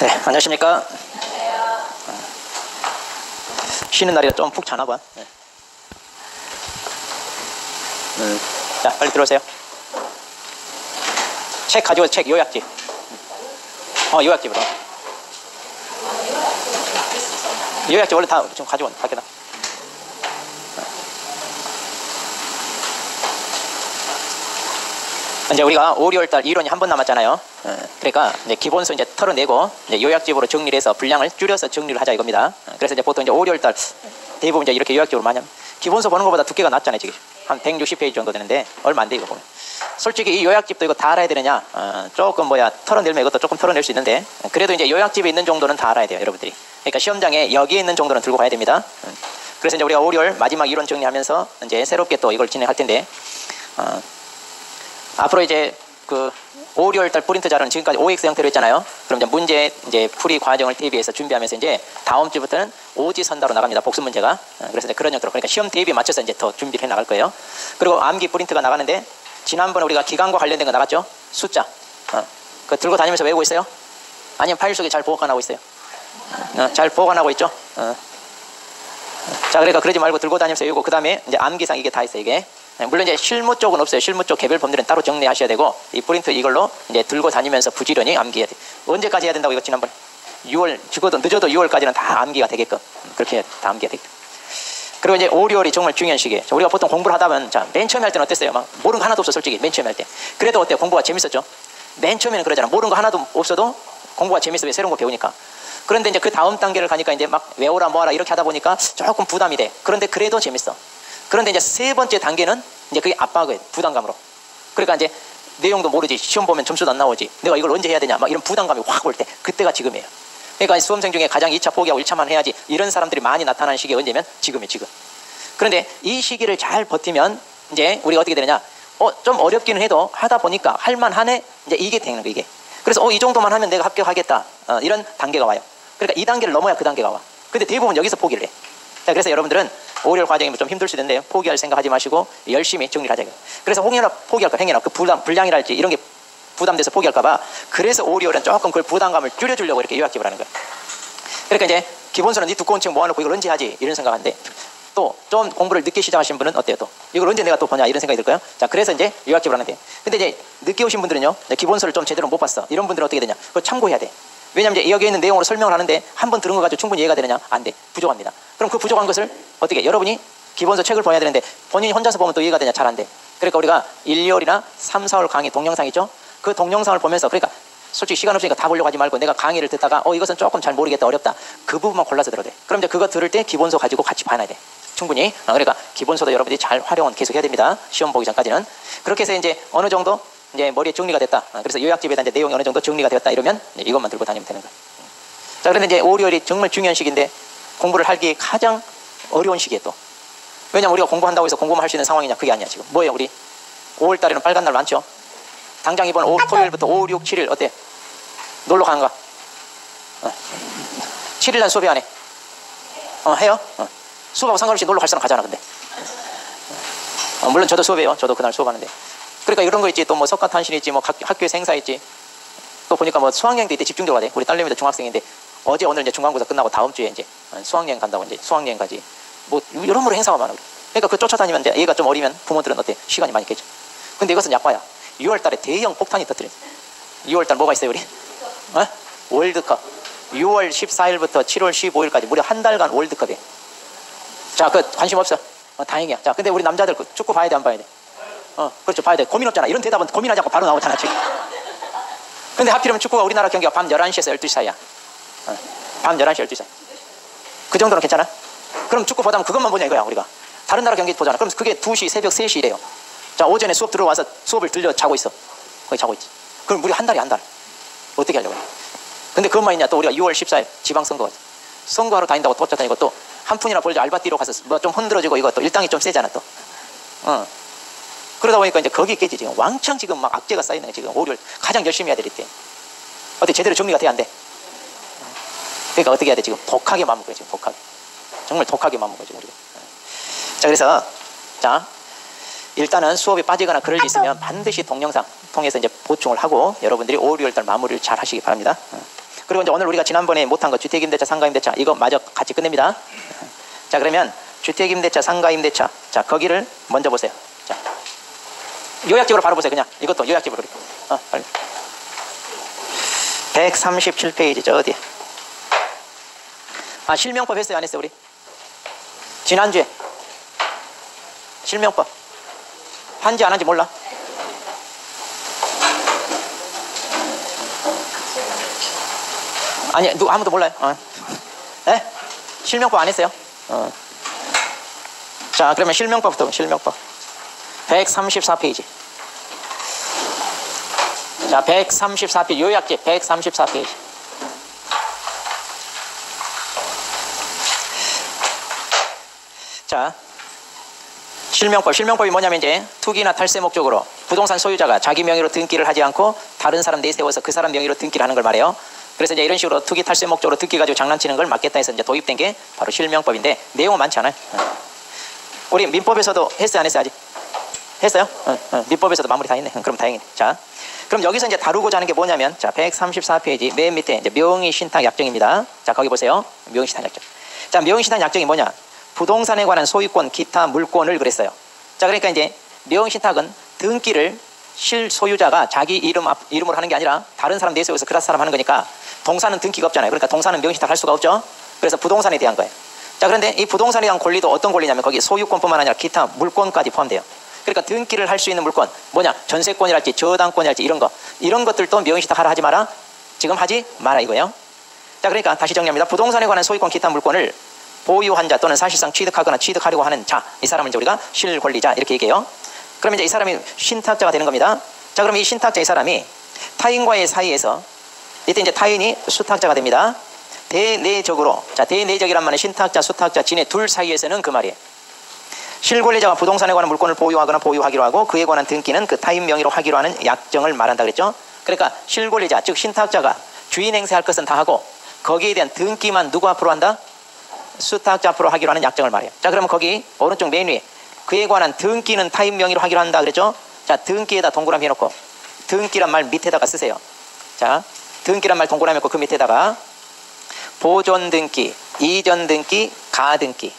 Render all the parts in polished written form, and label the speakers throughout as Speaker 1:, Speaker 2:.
Speaker 1: 네, 안녕하십니까. 쉬는 날이라 좀 푹 자나 봐. 네. 자, 빨리 들어오세요. 책 가지고, 책 요약집. 요약집으로. 요약집 원래 다 좀 가지고 밖에다. 이제 우리가 5, 6월달 이론이 한 번 남았잖아요. 그러니까 이제 기본서 이제 털어내고 이제 요약집으로 정리를 해서 분량을 줄여서 정리를 하자 이겁니다. 그래서 이제 보통 이제 5, 6월달 대부분 이제 이렇게 요약집으로 많이 합니다. 기본서 보는 것보다 두께가 낮잖아요, 지금. 한 160페이지 정도 되는데 얼마 안 돼 이거 보면. 솔직히 이 요약집도 이거 다 알아야 되느냐? 조금 털어내면 이것도 조금 털어낼 수 있는데 그래도 이제 요약집에 있는 정도는 다 알아야 돼요, 여러분들이. 그러니까 시험장에 여기에 있는 정도는 들고 가야 됩니다. 그래서 이제 우리가 5, 6월 마지막 이론 정리하면서 이제 새롭게 또 이걸 진행할 텐데. 앞으로 이제 그 5, 6월달 프린트 자료는 지금까지 OX 형태로 했잖아요. 그럼 이제 문제 이제 풀이 과정을 대비해서 준비하면서 이제 다음 주부터는 오지선다로 나갑니다. 복습 문제가. 그래서 이제 그런 형태로 그러니까 시험 대비에 맞춰서 이제 더 준비를 해 나갈 거예요. 그리고 암기 프린트가 나가는데 지난번에 우리가 기간과 관련된 거 나갔죠. 숫자. 그 들고 다니면서 외우고 있어요? 아니면 파일 속에 잘 보관하고 있어요? 잘 보관하고 있죠. 자, 그러니까 그러지 말고 들고 다니면서 외우고 그 다음에 이제 암기상 이게 다 있어요. 이게. 물론 이제 실무 쪽은 없어요. 실무 쪽 개별 범들은 따로 정리하셔야 되고 이 프린트 이걸로 이제 들고 다니면서 부지런히 암기해야 돼. 언제까지 해야 된다고 이거 지난번에 6월 죽어도 늦어도 6월까지는 다 암기가 되게끔 그렇게 해야 돼. 다 암기가 되게끔. 그리고 이제 5, 6월이 정말 중요한 시기예요. 우리가 보통 공부를 하다 보면 자, 맨 처음에 할 때는 어땠어요? 막 모르는 거 하나도 없어 솔직히 맨 처음에 할 때. 그래도 어때요? 공부가 재밌었죠. 맨 처음에는 그러잖아. 모르는 거 하나도 없어도 공부가 재밌어. 왜 새로운 거 배우니까. 그런데 이제 그 다음 단계를 가니까 이제 막 외워라 뭐하라 이렇게 하다 보니까 조금 부담이 돼. 그런데 그래도 재밌어. 그런데 이제 세 번째 단계는 이제 그게 압박을 부담감으로. 그러니까 이제 내용도 모르지. 시험 보면 점수도 안 나오지. 내가 이걸 언제 해야 되냐. 막 이런 부담감이 확 올 때 그때가 지금이에요. 그러니까 수험생 중에 가장 2차 포기하고 1차만 해야지 이런 사람들이 많이 나타나는 시기가 언제면 지금이에요. 지금. 그런데 이 시기를 잘 버티면 이제 우리가 어떻게 되느냐. 좀 어렵기는 해도 하다 보니까 할만하네. 이제 이게 되는 거 이게. 그래서 이 정도만 하면 내가 합격하겠다. 이런 단계가 와요. 그러니까 이 단계를 넘어야 그 단계가 와. 근데 대부분 여기서 포기를 해. 자, 그래서 여러분들은 5, 6월 과정이 좀 힘들 수 있는데요. 포기할 생각하지 마시고 열심히 정리를 하자. 그래서 혹여나 포기할까 행여나 그 분량이랄지 이런 게 부담돼서 포기할까 봐 그래서 5, 6월은 조금 그 부담감을 줄여주려고 이렇게 요약집을 하는 거예요. 그러니까 이제 기본서는 이 두꺼운 책 모아놓고 이걸 언제 하지 이런 생각하는데 또 좀 공부를 늦게 시작하신 분은 어때요? 또 이걸 언제 내가 또 보냐 이런 생각이 들까요? 자, 그래서 이제 요약집을 하는데 근데 이제 늦게 오신 분들은요 기본서를 좀 제대로 못 봤어. 이런 분들은 어떻게 되냐? 그걸 참고해야 돼. 왜냐하면 이제 여기에 있는 내용으로 설명을 하는데 한 번 들은 거 가지고 충분히 이해가 되느냐? 안 돼. 부족합니다. 그럼 그 부족한 것을 어떻게 여러분이 기본서 책을 봐야 되는데 본인이 혼자서 보면 또 이해가 되냐? 잘 안 돼. 그러니까 우리가 1, 2월이나 3, 4월 강의 동영상 있죠? 그 동영상을 보면서 그러니까 솔직히 시간 없으니까 다 보려고 하지 말고 내가 강의를 듣다가 이것은 조금 잘 모르겠다 어렵다 그 부분만 골라서 들어야 돼. 그럼 이제 그거 들을 때 기본서 가지고 같이 봐야 돼. 충분히. 그러니까 기본서도 여러분들이 잘 활용은 계속 해야 됩니다. 시험 보기 전까지는. 그렇게 해서 이제 어느 정도 이제 머리에 정리가 됐다. 그래서 요약집에다 이제 내용이 어느 정도 정리가 되었다 이러면 이것만 들고 다니면 되는 거야. 자, 그런데 이제 5, 6월이 정말 중요한 시기인데 공부를 하기 가장 어려운 시기에 또. 왜냐면 우리가 공부한다고 해서 공부만 할 수 있는 상황이냐? 그게 아니야 지금. 뭐예요 우리? 5월 달에는 빨간 날 많죠? 당장 이번 토요일부터 5, 6, 7일 어때? 놀러 가는 거? 7일 날 수업이 안 해? 해요? 수업하고 상관없이 놀러 갈 사람 가잖아 근데. 물론 저도 수업해요. 저도 그날 수업하는데. 그러니까 이런 거 있지. 또 뭐 석가탄신 있지. 뭐 학교에서 행사 있지. 또 보니까 뭐 수학여행 때 집중적으로 가야 돼. 우리 딸내미도 중학생인데 어제 오늘 이제 중간고사 끝나고 다음 주에 이제 수학여행 간다고 이제 수학여행 가지. 뭐 여러모로 행사가 많아. 그러니까 그 쫓아다니면 이제 얘가 좀 어리면 부모들은 어때? 시간이 많이 깨져. 근데 이것은 약과야. 6월 달에 대형 폭탄이 터뜨려. 6월 달 뭐가 있어요 우리? 월드컵. 6월 14일부터 7월 15일까지 무려 한 달간 월드컵이에요. 자, 그 관심 없어? 다행이야. 자, 근데 우리 남자들 그 축구 봐야 돼, 안 봐야 돼? 그렇죠. 봐야 돼. 고민 없잖아. 이런 대답은 고민하지 않고 바로 나오잖아 지금. 근데 하필이면 축구가 우리나라 경기가 밤 11시에서 12시 사이야. 밤 11시, 12시 사이. 그 정도는 괜찮아? 그럼 축구 보다면 그것만 보냐 이거야 우리가. 다른 나라 경기 보잖아. 그럼 그게 2시, 새벽 3시 이래요. 자, 오전에 수업 들어와서 수업을 들려 자고 있어. 거기 자고 있지. 그럼 우리 한 달에 한 달. 어떻게 하려고 해? 근데 그것만 있냐? 또 우리가 6월 14일 지방선거가 있어. 선거하러 다닌다고 또 쫓아다니고 또 한 푼이나 벌자 알바 뛰러 가서 뭐 좀 흔들어지고 이거 또 일당이 좀 세잖아 또. 그러다 보니까 이제 거기 깨지 지금 왕창 지금 막 악재가 쌓이네 지금 5월 가장 열심히 해야 될 때. 어떻게 제대로 정리가 돼야 안 돼? 그러니까 어떻게 해야 돼 지금? 독하게 마음먹어요 지금 독하게. 정말 독하게 마음먹어요 지금 우리가. 자, 그래서 자 일단은 수업이 빠지거나 그럴 일 있으면 반드시 동영상 통해서 이제 보충을 하고 여러분들이 5, 6월 달 마무리를 잘 하시기 바랍니다. 그리고 이제 오늘 우리가 지난번에 못한 거 주택임대차, 상가임대차 이거 마저 같이 끝냅니다. 자, 그러면 주택임대차, 상가임대차. 자, 거기를 먼저 보세요. 자, 요약집으로 바로 보세요. 그냥 이것도 요약집으로. 빨리. 137페이지죠. 어디? 실명법 했어요? 안 했어요? 우리? 지난주에 실명법 한지 안 한지 몰라? 아니, 아무도 몰라요? 네? 실명법 안 했어요? 자, 그러면 실명법부터 실명법 134페이지. 자, 134페이지 요약집 134페이지. 자, 실명법이 뭐냐면 이제 투기나 탈세 목적으로 부동산 소유자가 자기 명의로 등기를 하지 않고 다른 사람 내세워서 그 사람 명의로 등기를 하는 걸 말해요. 그래서 이제 이런 식으로 투기 탈세 목적으로 등기 가지고 장난치는 걸 막겠다 해서 이제 도입된 게 바로 실명법인데 내용은 많지 않아요. 우리 민법에서도 했어요? 안 했어요? 아직? 했어요? 민법에서도 마무리 다 했네. 그럼 다행이네. 자, 그럼 여기서 이제 다루고자 하는 게 뭐냐면 자, 134페이지 맨 밑에 이제 명의신탁 약정입니다. 자, 거기 보세요. 명의신탁 약정. 자, 명의신탁 약정이 뭐냐? 부동산에 관한 소유권, 기타 물권을 그랬어요. 자, 그러니까 이제 명의신탁은 등기를 실소유자가 자기 이름으로 하는 게 아니라 다른 사람 내세워서 그 사람 하는 거니까 동산은 등기가 없잖아요. 그러니까 동산은 명의신탁 할 수가 없죠. 그래서 부동산에 대한 거예요. 자, 그런데 이 부동산에 대한 권리도 어떤 권리냐면 거기 소유권뿐만 아니라 기타 물권까지 포함돼요. 그러니까 등기를 할 수 있는 물권 뭐냐? 전세권이랄지 저당권이랄지 이런 것들도 명의신탁 하라 하지 마라. 지금 하지 마라 이거예요. 자, 그러니까 다시 정리합니다. 부동산에 관한 소유권, 기타 물권을 보유한 자 또는 사실상 취득하거나 취득하려고 하는 자, 이 사람을 이제 우리가 실권리자 이렇게 얘기해요. 그러면 이제 이 사람이 신탁자가 되는 겁니다. 자, 그럼 이 신탁자 이 사람이 타인과의 사이에서 이때 이제 타인이 수탁자가 됩니다. 대내적으로, 자, 대내적이란 말은 신탁자, 수탁자, 지네 둘 사이에서는 그 말이에요. 실권리자가 부동산에 관한 물권을 보유하거나 보유하기로 하고 그에 관한 등기는 그 타인 명의로 하기로 하는 약정을 말한다 그랬죠. 그러니까 실권리자, 즉 신탁자가 주인 행세할 것은 다 하고 거기에 대한 등기만 누구 앞으로 한다? 수탁자 앞으로 하기로 하는 약정을 말해요. 자, 그러면 거기 오른쪽 맨 위에 그에 관한 등기는 타인 명의로 하기로 한다 그랬죠. 자, 등기에다 동그라미 해놓고 등기란 말 밑에다가 쓰세요. 자, 등기란 말 동그라미 해놓고 그 밑에다가 보존 등기, 이전 등기, 가등기.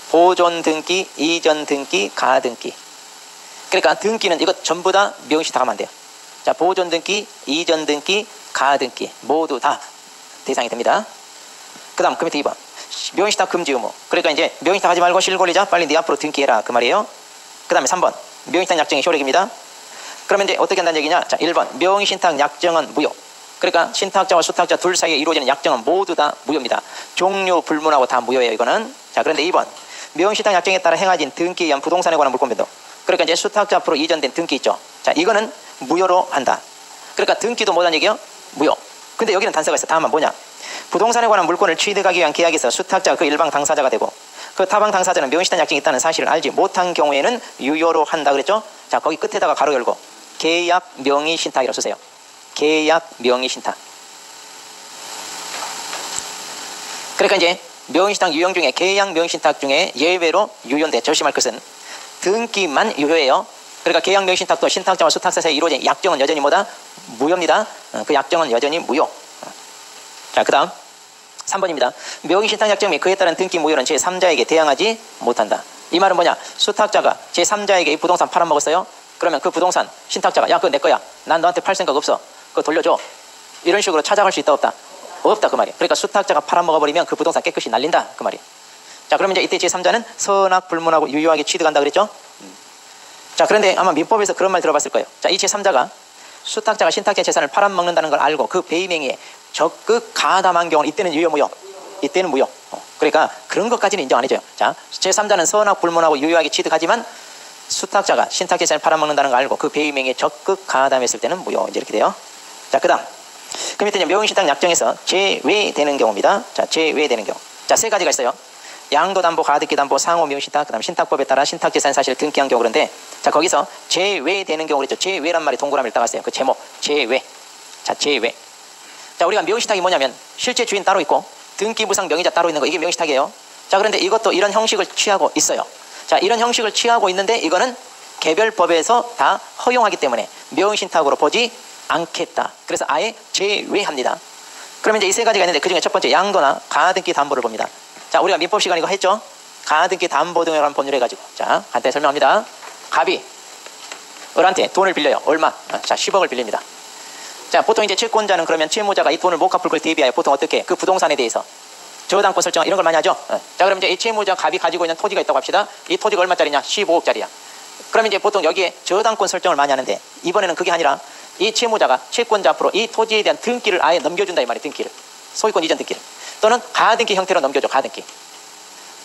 Speaker 1: 보존 등기, 이전 등기, 가등기. 그러니까 등기는 이거 전부 다 명의신탁하면 안 돼요. 자, 보존 등기, 이전 등기, 가등기 모두 다 대상이 됩니다. 그 다음 그 밑에 2번 명의신탁 금지 의무. 그러니까 이제 명의신탁 하지 말고 실권리자 빨리 네 앞으로 등기해라 그 말이에요. 그 다음에 3번 명의신탁 약정의 효력입니다. 그러면 이제 어떻게 한다는 얘기냐? 자, 1번 명의신탁 약정은 무효. 그러니까 신탁자와 수탁자 둘 사이에 이루어지는 약정은 모두 다 무효입니다. 종류 불문하고 다 무효예요 이거는. 자, 그런데 2번 명의신탁 약정에 따라 행해진 등기에 의한 부동산에 관한 물권 변동. 그러니까 이제 수탁자 앞으로 이전된 등기 있죠. 자, 이거는 무효로 한다. 그러니까 등기도 뭐란 얘기예요? 무효. 근데 여기는 단서가 있어. 다음은 뭐냐? 부동산에 관한 물권을 취득하기 위한 계약에서 수탁자가 그 일방 당사자가 되고 그 타방 당사자는 명의신탁 약정이 있다는 사실을 알지 못한 경우에는 유효로 한다 그랬죠. 자, 거기 끝에다가 가로 열고 계약 명의신탁이라고 쓰세요. 계약 명의신탁. 그러니까 이제 명의신탁 유형 중에 계약 명의신탁 중에 예외로 유효인데 조심할 것은 등기만 유효해요. 그러니까 계약 명의신탁도 신탁자와 수탁자 사이에 이루어진 약정은 여전히 뭐다? 무효입니다. 그 약정은 여전히 무효. 자, 그 다음 3번입니다. 명의신탁 약정 및 그에 따른 등기 무효는 제3자에게 대항하지 못한다. 이 말은 뭐냐? 수탁자가 제3자에게 이 부동산 팔아먹었어요. 그러면 그 부동산 신탁자가 야, 그거 내 거야. 난 너한테 팔 생각 없어. 그거 돌려줘. 이런 식으로 찾아갈 수 있다 없다? 없다 그 말이에요. 그러니까 수탁자가 팔아먹어버리면 그 부동산 깨끗이 날린다 그 말이에요. 자, 그러면 이제 이때 제3자는 선악 불문하고 유효하게 취득한다 그랬죠. 자, 그런데 아마 민법에서 그런 말 들어봤을 거예요. 자, 이 제3자가 수탁자가 신탁자 재산을 팔아먹는다는 걸 알고 그 배임행위에 적극 가담한 경우는 이때는 유효 무효? 이때는 무효. 그러니까 그런 것까지는 인정 안 해줘요. 자, 제3자는 선악 불문하고 유효하게 취득하지만 수탁자가 신탁 재산을 팔아먹는다는 걸 알고 그 배임행위에 적극 가담했을 때는 무효. 이제 이렇게 돼요. 자, 그 다음 그 밑에 명의신탁 약정에서 제외되는 경우입니다. 자, 제외되는 경우. 자, 세 가지가 있어요. 양도담보, 가등기담보, 상호 명의신탁, 그 다음 신탁법에 따라 신탁재산 사실을 등기한 경우. 그런데 자, 거기서 제외되는 경우 그랬죠. 제외란 말이 동그라미를 따갔어요. 그 제목 제외. 자, 제외. 자, 우리가 명의신탁이 뭐냐면 실제 주인 따로 있고 등기부상 명의자 따로 있는 거, 이게 명의신탁이에요. 자, 그런데 이것도 이런 형식을 취하고 있어요. 자, 이런 형식을 취하고 있는데 이거는 개별법에서 다 허용하기 때문에 명의신탁으로 보지 않겠다. 그래서 아예 제외합니다. 그러면 이제 이 세 가지가 있는데 그 중에 첫 번째 양도나 가등기 담보를 봅니다. 자, 우리가 민법 시간 이거 했죠? 가등기 담보 등이라는 법률 해가지고. 자, 간단히 설명합니다. 갑이 을한테 돈을 빌려요. 얼마? 자, 10억을 빌립니다. 자, 보통 이제 채권자는 그러면 채무자가 이 돈을 못 갚을 걸 대비하여 보통 어떻게? 그 부동산에 대해서 저당권 설정 이런 걸 많이 하죠. 자, 그럼 이제 이 채무자 갑이 가지고 있는 토지가 있다고 합시다. 이 토지가 얼마짜리냐? 15억짜리야. 그러면 이제 보통 여기에 저당권 설정을 많이 하는데 이번에는 그게 아니라 이 채무자가 채권자 앞으로 이 토지에 대한 등기를 아예 넘겨준다 이 말이에요. 등기를. 소유권 이전 등기를. 또는 가등기 형태로 넘겨줘. 가등기.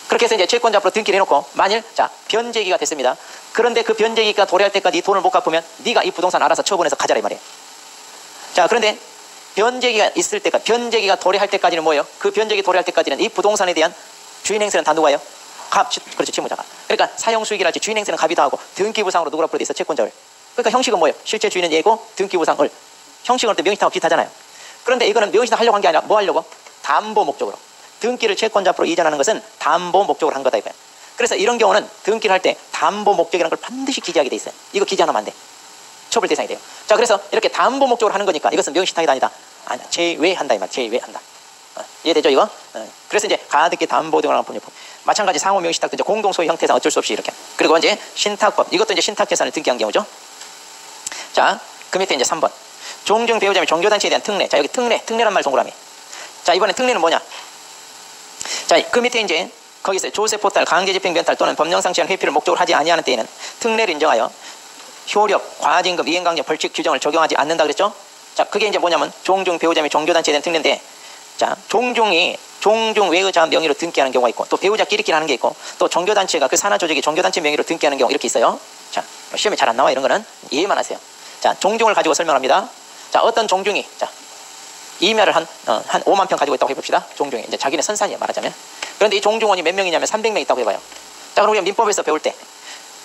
Speaker 1: 그렇게 해서 이제 채권자 앞으로 등기를 해놓고 만일 자 변제기가 됐습니다. 그런데 그 변제기가 도래할 때까지 이 돈을 못 갚으면 네가 이 부동산 알아서 처분해서 가져라 이 말이에요. 자, 그런데 변제기가 있을 때까지 변제기가 도래할 때까지는 뭐예요? 그 변제기 도래할 때까지는 이 부동산에 대한 주인 행세는 다 누가요? 갑, 그렇죠, 채무자가. 그러니까 사용수익이랄지 주인 행세는 갑이 다 하고 등기부상으로 누구라 불러돼 있어? 채권자를. 그러니까 형식은 뭐예요? 실제 주인은 얘고 등기부상을. 형식은 할 때 명의신탁하고 비슷하잖아요. 그런데 이거는 명의신탁 하려고 한 게 아니라 뭐 하려고? 담보 목적으로. 등기를 채권자 앞으로 이전하는 것은 담보 목적으로 한 거다 이거예요. 그래서 이런 경우는 등기를 할 때 담보 목적이라는 걸 반드시 기재하게 돼 있어요. 이거 기재 안 하면 안 돼. 처벌 대상이 돼요. 자, 그래서 이렇게 담보 목적으로 하는 거니까 이것은 명의신탁이 아니다. 아니야, 제외한다 이 말. 제외한다. 이해되죠 이거? 그래서 이제 가등기 담보 등을 보면 마찬가지 상호 명의신탁도 이제 공동소유 형태상 어쩔 수 없이 이렇게. 그리고 이제 신탁법 이것도 이제 신탁재산을 등기한 경우죠. 자, 그 밑에 이제 3번 종중 배우자 및 종교단체에 대한 특례. 자, 여기 특례란 말 동그라미. 자, 이번에 특례는 뭐냐? 자, 그 밑에 이제 거기서 조세포탈, 강제집행 변탈 또는 법령상 제한 회피를 목적으로 하지 아니하는 때에는 특례를 인정하여 효력, 과징금, 이행강제, 벌칙 규정을 적용하지 않는다 그랬죠? 자, 그게 이제 뭐냐면 종중 배우자 및 종교단체에 대한 특례인데, 자, 종중이 종중 외의자 명의로 등기하는 경우가 있고 또 배우자끼리끼리 하는 게 있고 또 종교단체가 그 산하조직이 종교단체 명의로 등기하는 경우 이렇게 있어요. 자, 시험에 잘 안 나와 이런 거는 이해만 하세요. 자, 종중을 가지고 설명합니다. 자, 어떤 종중이 자 이멸을 한 5만 평 가지고 있다고 해봅시다. 종중이 이제 자기네 선산이야 말하자면. 그런데 이 종중원이 몇 명이냐면 300명 있다고 해봐요. 자, 그럼 우리가 민법에서 배울 때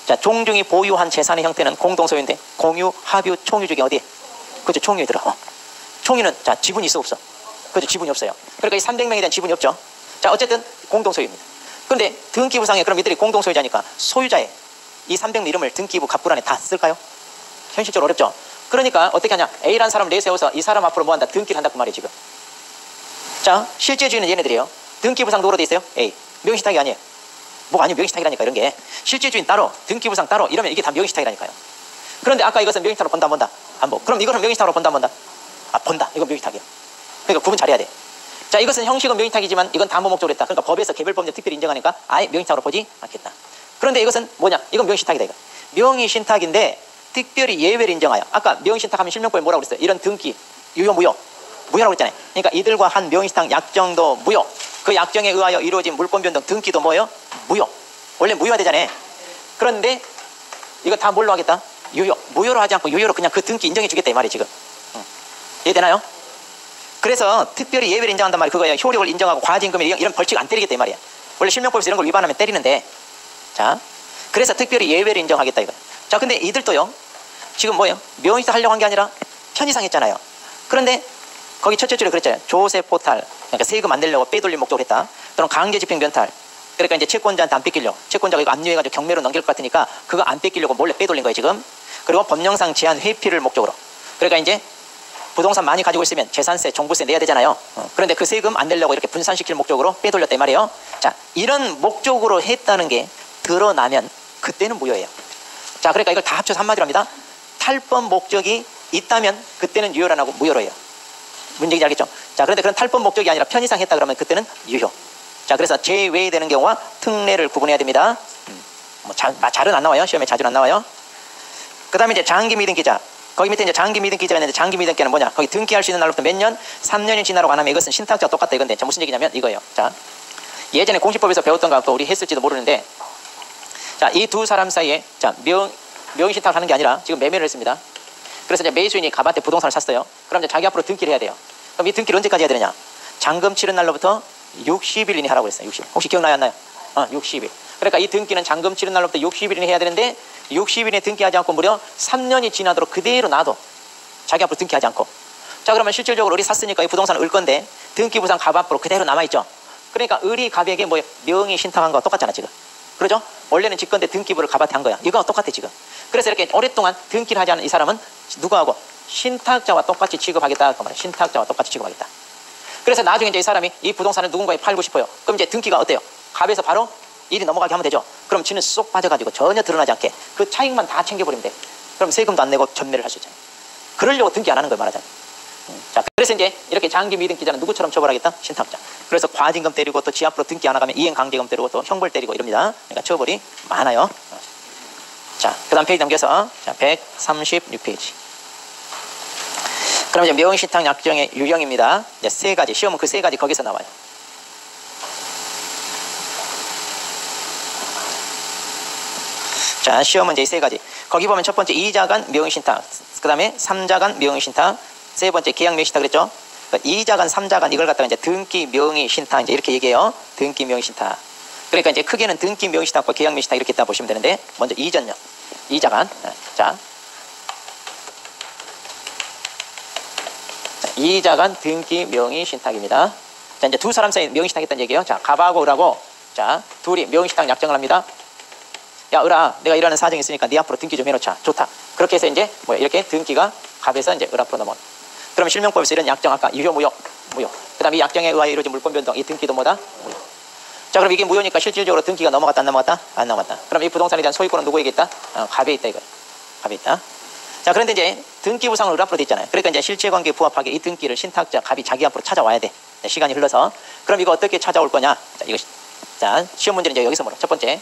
Speaker 1: 자, 종중이 보유한 재산의 형태는 공동소유인데 공유, 합유, 총유 중에 어디에? 그렇죠, 총유에 들어. 총유는 자 지분이 있어 없어? 그렇죠, 지분이 없어요. 그러니까 이 300명에 대한 지분이 없죠. 자, 어쨌든 공동소유입니다. 그런데 등기부상에 그럼 이들이 공동소유자니까 소유자의 이 300명 이름을 등기부 갑부란에 다 쓸까요? 현실적으로 어렵죠. 그러니까 어떻게 하냐? A라는 사람을 내세워서 이 사람 앞으로 뭐 한다? 등기를 한다 그 말이에요 지금. 자, 실제 주인은 얘네들이에요. 등기부상 누구로 돼 있어요? A. 명의신탁이 아니에요. 뭐가 아니면 명의신탁이라니까 이런 게. 실제 주인 따로, 등기부상 따로 이러면 이게 다 명의신탁이라니까요. 그런데 아까 이것은 명의신탁으로 본다 안 본다? 안 보. 그럼 이거는 명의신탁으로 본다 안 본다? 아, 본다. 이건 명의신탁이야. 그러니까 구분 잘해야 돼. 자, 이것은 형식은 명의신탁이지만 이건 담보 목적으로 했다. 그러니까 법에서 개별법령 특별히 인정하니까 아예 명의신탁으로 보지 않겠다. 그런데 이것은 뭐냐? 이건 명의신탁이다 이거. 명의신탁인데 특별히 예외를 인정하여. 아까 명의신탁하면 실명법에 뭐라고 그랬어요? 이런 등기, 유효, 무효. 무효라고 했잖아요. 그러니까 이들과 한 명의신탁 약정도 무효. 그 약정에 의하여 이루어진 물권 변동 등기도 뭐예요? 무효. 원래 무효가 되잖아요. 그런데 이거 다 뭘로 하겠다? 유효. 무효로 하지 않고 유효로 그냥 그 등기 인정해 주겠다 이 말이에요 지금. 이해되나요? 그래서 특별히 예외를 인정한단 말이에요. 그거예요. 효력을 인정하고 과징금에 이런 벌칙 안 때리겠다 이 말이에요. 원래 실명법에서 이런 걸 위반하면 때리는데. 자, 그래서 특별히 예외를 인정하겠다 이거. 자, 근데 이들도요. 지금 뭐예요? 명의신탁 하려고 한 게 아니라 편의상 했잖아요. 그런데 거기 첫째 줄에 그랬잖아요. 조세포탈. 그러니까 세금 안 내려고 빼돌릴 목적으로 했다. 또는 강제집행 변탈. 그러니까 이제 채권자한테 안 뺏기려고. 채권자가 이거 압류해가지고 경매로 넘길 것 같으니까 그거 안 뺏기려고 몰래 빼돌린 거예요 지금. 그리고 법령상 제한 회피를 목적으로. 그러니까 이제 부동산 많이 가지고 있으면 재산세, 종부세 내야 되잖아요. 그런데 그 세금 안 내려고 이렇게 분산시킬 목적으로 빼돌렸다 이 말이에요. 자, 이런 목적으로 했다는 게 드러나면 그때는 무효예요. 자, 그러니까 이걸 다 합쳐서 한마디로 합니다. 탈법 목적이 있다면 그때는 유효로 안 하고 무효로 해요. 문제인지 알겠죠? 자, 그런데 그런 탈법 목적이 아니라 편의상 했다 그러면 그때는 유효. 자, 그래서 제외되는 경우와 특례를 구분해야 됩니다. 뭐 잘은 안 나와요. 시험에 자주는 안 나와요. 그 다음에 이제 장기 미등기자. 거기 밑에 이제 장기 미등기자가 있는데 장기 미등기는 뭐냐? 거기 등기할 수 있는 날로부터 몇 년? 3년이 지나라고 안 하면 이것은 신탁자와 똑같다 이건데. 자, 무슨 얘기냐면 이거예요. 자, 예전에 공시법에서 배웠던 거 또 우리 했을지도 모르는데, 자, 이 두 사람 사이에 자 명의신탁을 하는 게 아니라 지금 매매를 했습니다. 그래서 이제 매수인이 갑한테 부동산을 샀어요. 그럼 이제 자기 앞으로 등기를 해야 돼요. 그럼 이 등기를 언제까지 해야 되느냐? 잔금 치른 날로부터 60일 이내 하라고 그랬어요. 60일. 혹시 기억나요 안 나요? 60일. 그러니까 이 등기는 잔금 치른 날로부터 60일 이내 해야 되는데 60일에 등기하지 않고 무려 3년이 지나도록 그대로 놔둬. 자기 앞으로 등기하지 않고. 자, 그러면 실질적으로 을이 샀으니까 이 부동산을 을 건데 등기부상 갑 앞으로 그대로 남아있죠. 그러니까 을이 갑에게 뭐 명의신탁한 거와 똑같잖아 지금. 그러죠? 원래는 직건데 등기부를 갑한테 한 거야. 이거와 똑같아 지금. 그래서 이렇게 오랫동안 등기를 하지 않은 이 사람은 누구하고? 신탁자와 똑같이 취급하겠다 그 말이야. 신탁자와 똑같이 취급하겠다. 그래서 나중에 이제 이 사람이 이 부동산을 누군가에 팔고 싶어요. 그럼 이제 등기가 어때요? 갑에서 바로 일이 넘어가게 하면 되죠. 그럼 지는 쏙 빠져가지고 전혀 드러나지 않게 그 차익만 다 챙겨버리면 돼. 그럼 세금도 안 내고 전매를 할 수 있잖아요. 그러려고 등기 안 하는 거예요, 말하자면. 자, 그래서 이제 이렇게 장기 미등기자는 누구처럼 처벌하겠다? 신탁자. 그래서 과징금 때리고 또 지 앞으로 등기 안 하가면 이행강제금 때리고 또 형벌 때리고 이럽니다. 그러니까 처벌이 많아요. 자, 그 다음 페이지 넘겨서 자, 136페이지. 그럼 이제 명의신탁 약정의 유형입니다. 이제 세 가지, 시험은 그 세 가지 거기서 나와요. 자, 시험은 이제 세 가지. 거기 보면 첫 번째 2자 간 명의신탁, 그 다음에 3자 간 명의신탁, 세 번째 계약 명의신탁 그랬죠? 그러니까 2자 간, 3자 간 이걸 갖다가 이제 등기 명의신탁 이제 이렇게 얘기해요. 등기 명의신탁. 그러니까 이제 크게는 등기 명의신탁과 계약 명의신탁 이렇게 있다 보시면 되는데 먼저 2전요. 2자 간. 자. 2자 간 등기 명의신탁입니다. 자, 이제 두 사람 사이 명의신탁 했다는 얘기예요. 자, 갑하고 을하고 자, 둘이 명의신탁 약정을 합니다. 야, 을아, 내가 이라는 사정이 있으니까 네 앞으로 등기 좀 해놓자. 좋다. 그렇게 해서 이제 뭐야, 이렇게 등기가 갑에서 이제 을 앞으로 넘어가. 그럼 실명법에서 이런 약정 아까 유효 무효. 그 다음에 이 약정에 의하여 이루어진 물권 변동, 이 등기도 뭐다? 무효. 자, 그럼 이게 무효니까 실질적으로 등기가 넘어갔다 안 넘어갔다? 안 넘어갔다. 그럼 이 부동산에 대한 소유권은 누구에게 있다? 갑에 있다 이거야. 갑에 있다. 자, 그런데 이제 등기 부상은 을 앞으로 돼 있잖아요. 그러니까 이제 실체관계에 부합하게 이 등기를 신탁자 갑이 자기 앞으로 찾아와야 돼. 시간이 흘러서. 그럼 이거 어떻게 찾아올 거냐? 자, 이거 자, 시험 문제는 이제 여기서 뭐라? 첫 번째,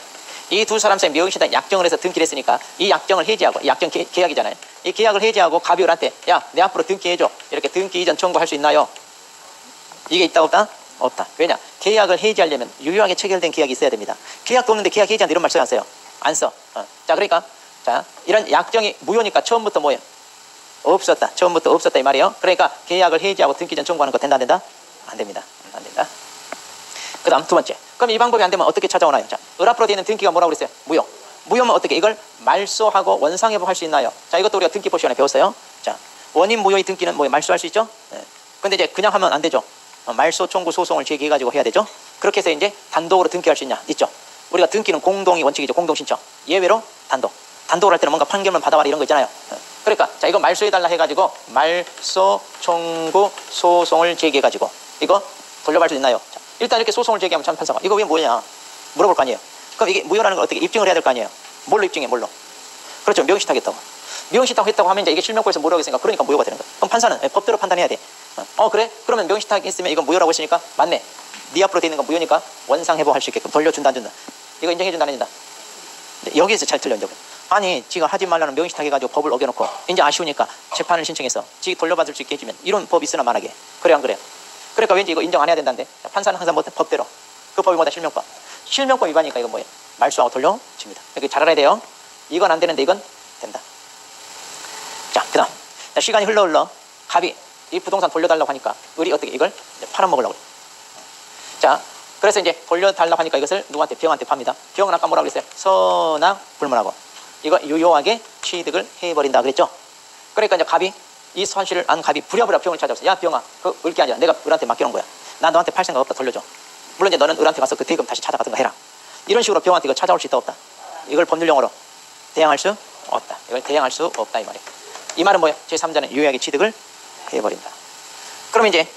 Speaker 1: 이 두 사람 사이 명의신탁 약정을 해서 등기를 했으니까 이 약정을 해지하고, 이 약정 계약이잖아요. 이 계약을 해지하고 갑이 을한테 야, 내 앞으로 등기해줘. 이렇게 등기 이전 청구할 수 있나요? 이게 있다 없다? 없다. 왜냐? 계약을 해지하려면 유효하게 체결된 계약이 있어야 됩니다. 계약도 없는데 계약 해지한다 이런 말 써요 안 써요? 안 써. 자, 그러니까 자, 이런 약정이 무효니까 처음부터 뭐예요? 없었다. 처음부터 없었다 이 말이에요. 그러니까 계약을 해지하고 등기 전 청구하는 거 된다 안 된다? 안 됩니다. 안 된다. 그 다음 두 번째. 그럼 이 방법이 안 되면 어떻게 찾아오나요? 자, 을 앞으로 되어 있는 등기가 뭐라고 그랬어요? 무효. 무효면 어떻게? 이걸 말소하고 원상회복할 수 있나요? 자, 이것도 우리가 등기법 시간에 배웠어요. 자, 원인 무효의 등기는 뭐예요? 말소할 수 있죠? 네. 근데 이제 그냥 하면 안 되죠. 말소 청구 소송을 제기해가지고 해야 되죠. 그렇게 해서 이제 단독으로 등기할 수 있냐? 있죠. 우리가 등기는 공동이 원칙이죠. 공동신청. 예외로 단독. 단독으로 할 때는 뭔가 판결문 받아와라 이런 거 있잖아요. 그러니까 자, 이거 말소해달라 해가지고 말소 청구 소송을 제기해가지고 이거 돌려갈 수 있나요? 자, 일단 이렇게 소송을 제기하면 재판사가 이거 왜 뭐냐 물어볼 거 아니에요. 그럼 이게 무효라는 걸 어떻게 입증을 해야 될 거 아니에요. 뭘로 입증해? 뭘로? 그렇죠. 명의신탁 했다고. 명의신탁 했다고 하면 이제 이게 실명법에서 무효라고 했으니까 그러니까 무효가 되는 거예요. 그럼 판사는 법대로 판단해야 돼. 그래? 그러면 명의신탁 했으면 이건 무효라고 했으니까 맞네. 네 앞으로 돼 있는 건 무효니까 원상회복할 수 있게끔 돌려준다 안 준다. 이거 인정해준다 안 해준다. 여기에서 잘 틀려 이제. 아니 지가 하지 말라는 명의신탁 해가지고 법을 어겨놓고 이제 아쉬우니까 재판을 신청해서 지 돌려받을 수 있게 해주면 이런 법 있으나 만하게. 그래 안 그래요? 그러니까 왠지 이거 인정 안 해야 된다는데 판사는 항상 뭐 법대로. 그 법이 뭐다? 실명법. 실명법 위반이니까 이거 뭐예요? 말소하고 돌려줍니다. 여기 잘 알아야 돼요. 이건 안 되는데 이건 된다. 자, 그 다음 시간이 흘러 갑이 이 부동산 돌려달라고 하니까 을이 어떻게 이걸 팔아먹으려고 그래요. 자, 그래서 이제 돌려달라고 하니까 이것을 누구한테? 병한테 팝니다. 병은 아까 뭐라고 그랬어요? 선악 불문하고 이거 유효하게 취득을 해버린다 그랬죠. 그러니까 이제 갑이 이 사실을 안 갑이 부랴부랴 병을 찾아왔어. 야 병아, 그 을게 아니야. 내가 을한테 맡겨놓은 거야. 나 너한테 팔 생각 없다. 돌려줘. 물론 이제 너는 을한테 가서 그 대금 다시 찾아가든가 해라. 이런 식으로 병한테 이거 찾아올 수 있다 없다? 이걸 법률용어로 대항할 수 없다. 이걸 대항할 수 없다 이 말이에요. 이 말은 뭐예요? 제3자는 유효하게 취득을 해버린다. 그럼 이제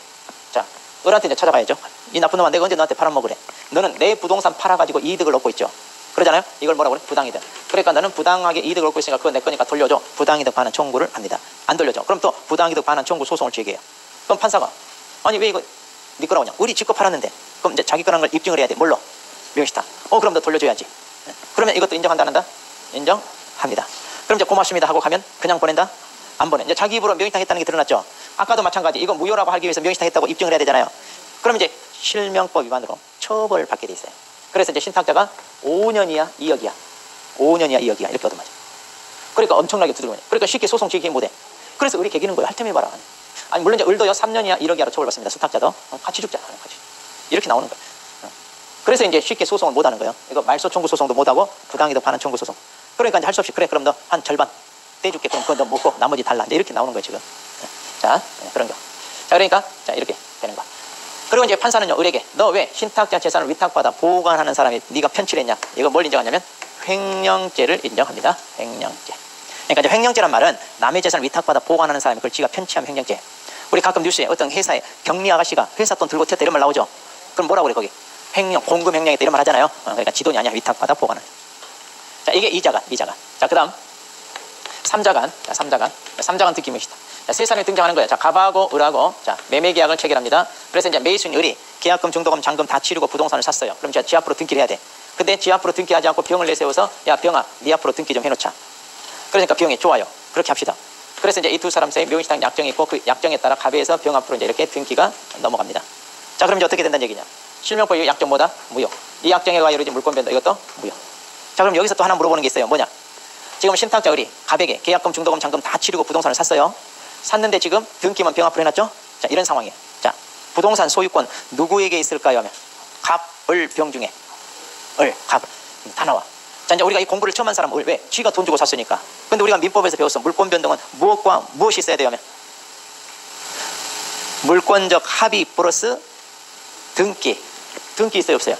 Speaker 1: 자, 을한테 이제 찾아가야죠. 이 나쁜 놈아, 내가 언제 너한테 팔아먹으래? 너는 내 부동산 팔아가지고 이득을 얻고 있죠. 그러잖아요. 이걸 뭐라고 그래? 부당이득. 그러니까 너는 부당하게 이득을 얻고 있으니까 그건 내 거니까 돌려줘. 부당이득 반환 청구를 합니다. 안 돌려줘. 그럼 또 부당이득 반환 청구 소송을 제기해요. 그럼 판사가 아니 왜 이거 네 거라고 하냐? 을이 지껏 팔았는데 그럼 이제 자기 거라는 걸 입증을 해야 돼. 뭘로? 명의신탁. 그럼 너 돌려줘야지. 그러면 이것도 인정한다 안 한다? 인정합니다. 그럼 이제 고맙습니다 하고 가면 그냥 보낸다? 안 보내. 이제 자기 입으로 명의신탁 했다는 게 드러났죠. 아까도 마찬가지. 이거 무효라고 하기 위해서 명의신탁 했다고 입증을 해야 되잖아요. 그럼 이제 실명법 위반으로 처벌받게 돼 있어요. 그래서 이제 신탁자가 5년 이하 2억이야. 5년 이하 2억이야. 이렇게 얻어맞아. 그러니까 엄청나게 두들겨. 그러니까 쉽게 소송 제기 못해. 그래서 우리 개기는 거예요. 할테해봐라. 아니 물론 이제 을도요 3년 이하 1억 이하로 처벌받습니다. 수탁자도 같이 죽자. 같이. 이렇게 나오는 거예요. 그래서 이제 쉽게 소송을 못 하는 거예요. 이거 말소 청구 소송도 못 하고 부당이득 반환 청구 소송. 그러니까 이제 할 수 없이 그래 그럼 너 한 절반 떼줄게. 그럼 그건 너 먹고 나머지 달라. 이제 이렇게 나오는 거예요 지금. 자, 그런 거. 자, 그러니까 자 이렇게 되는 거. 그리고 이제 판사는요 을에게 너 왜 신탁자 재산을 위탁받아 보관하는 사람이 네가 편취했냐? 이거 뭘 인정하냐면 횡령죄를 인정합니다. 횡령죄. 그러니까 이제 횡령죄란 말은 남의 재산을 위탁받아 보관하는 사람이 그걸 지가 편취하면 횡령죄. 우리 가끔 뉴스에 어떤 회사에 격리 아가씨가 회사 돈 들고 튀었다 이런 말 나오죠. 그럼 뭐라고 그래 거기? 횡령, 공금 횡령했다 이런 말 하잖아요. 그러니까 지 돈이 아니야. 위탁받아 보관을. 자, 이게 이자간. 자, 그 다음 3자간. 자, 3자간 듣기 명시다. 자, 세 사람이 등장하는 거예요. 자, 갑하고 을하고 자, 매매 계약을 체결합니다. 그래서 이제 매수인 을이 계약금, 중도금, 잔금 다 치르고 부동산을 샀어요. 그럼 지 앞으로 등기를 해야 돼. 근데 지 앞으로 등기하지 않고 병을 내세워서 야, 병아, 네 앞으로 등기 좀 해놓자. 그러니까 병이 좋아요. 그렇게 합시다. 그래서 이제 이 두 사람 사이에 명의신탁 약정이 있고 그 약정에 따라 갑에서 병 앞으로 이제 이렇게 등기가 넘어갑니다. 자, 그럼 이제 어떻게 된다는 얘기냐? 실명법 이 약정 뭐다? 무효. 이 약정에 의하여 이루어진 물권 변동 이것도 무효. 자, 그럼 여기서 또 하나 물어보는 게 있어요. 뭐냐? 지금 신탁자 을이 갑에게 계약금, 중도금, 잔금 다 치르고 부동산을 샀어요. 샀는데 지금 등기만 병 앞으로 해놨죠? 자, 이런 상황이에요. 자, 부동산 소유권 누구에게 있을까요? 하면 갑, 을, 병 중에 을, 갑 다 나와. 자, 이제 우리가 이 공부를 처음 한 사람은 을, 왜? 쥐가 돈 주고 샀으니까. 근데 우리가 민법에서 배웠어. 물권 변동은 무엇과 무엇이 있어야 돼요? 하면 물권적 합의 플러스 등기 있어요? 없어요?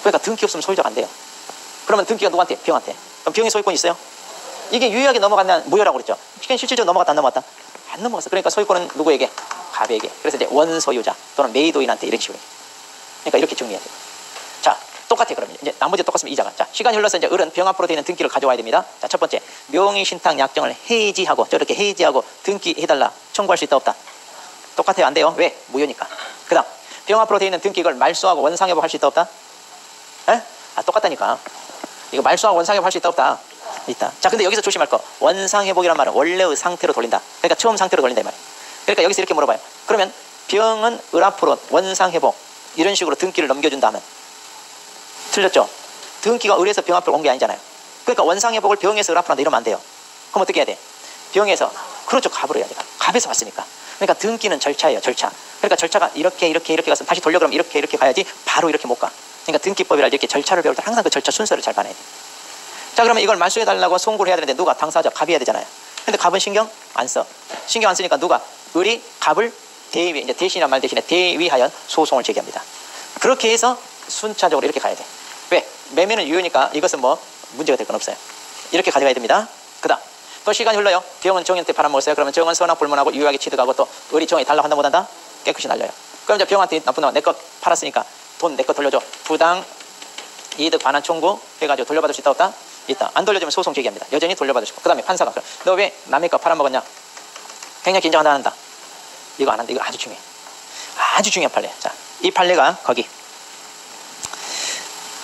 Speaker 1: 그러니까 등기 없으면 소유자가 안 돼요. 그러면 등기가 누구한테? 병한테. 그럼 병이 소유권이 있어요? 이게 유효하게 넘어갔나 무효라고 그랬죠. 실질적으로 넘어갔다 안 넘어갔다? 안 넘어갔어. 그러니까 소유권은 누구에게? 갑에게. 그래서 이제 원소유자 또는 매도인한테 이런 식으로. 그러니까 이렇게 정리해야 돼요. 자, 똑같아. 그러면 이제 나머지 똑같으면 이자가. 자, 시간이 흘러서 이제 을은 병 앞으로 되어 있는 등기를 가져와야 됩니다. 자, 첫 번째 명의신탁 약정을 해지하고 저렇게 해지하고 등기해달라 청구할 수 있다 없다? 똑같아요. 안 돼요. 왜? 무효니까. 그 다음 병 앞으로 되어 있는 등기를 말소하고 원상회복 할 수 있다 없다? 에? 아, 똑같다니까. 이거 말소하고 원상회복 할 수 있다 없다? 있다. 자, 근데 여기서 조심할 거 원상회복이란 말은 원래의 상태로 돌린다. 그러니까 처음 상태로 돌린다 이 말이에요. 그러니까 여기서 이렇게 물어봐요. 그러면 병은 을 앞으로 원상회복 이런 식으로 등기를 넘겨준다면 틀렸죠? 등기가 을에서 병 앞으로 온 게 아니잖아요. 그러니까 원상회복을 병에서 을 앞으로 한다 이러면 안 돼요. 그럼 어떻게 해야 돼? 병에서 그렇죠. 갑으로 해야 돼. 갑에서 왔으니까. 그러니까 등기는 절차예요. 절차. 그러니까 절차가 이렇게 가서 다시 돌려 그러면 이렇게 가야지 바로 이렇게 못 가. 그러니까 등기법이라 이렇게 절차를 배울 때 항상 그 절차 순서를 잘 봐내야 돼. 자, 그러면 이걸 말소해달라고 송구를 해야 되는데 누가? 당사자 갑이 해야 되잖아요. 근데 갑은 신경 안 써. 신경 안 쓰니까 누가? 을이 갑을 대위, 이제 대신이란 말 대신에 대위하여 소송을 제기합니다. 그렇게 해서 순차적으로 이렇게 가야 돼. 왜? 매매는 유효니까 이것은 뭐 문제가 될 건 없어요. 이렇게 가져가야 됩니다. 그 다음 또 시간이 흘러요. 병은 정한테 팔아먹었어요. 그러면 정은 선악 불문하고 유효하게 취득하고 또 을이 정이 달라고 한다 못한다? 깨끗이 날려요. 그럼 이제 병한테 나쁜 놈아 내 거 팔았으니까 돈 내 거 돌려줘. 부당 이득 반환 청구 해가지고 돌려받을 수 있다 없다? 있다. 안 돌려주면 소송 제기합니다. 여전히 돌려받을 수 있고. 그 다음에 판사가 너 왜 남의 거 팔아먹었냐? 횡령 인정한다 안 한다? 이거 안 한다. 이거 아주 중요해. 아주 중요한 판례. 자, 이 판례가 거기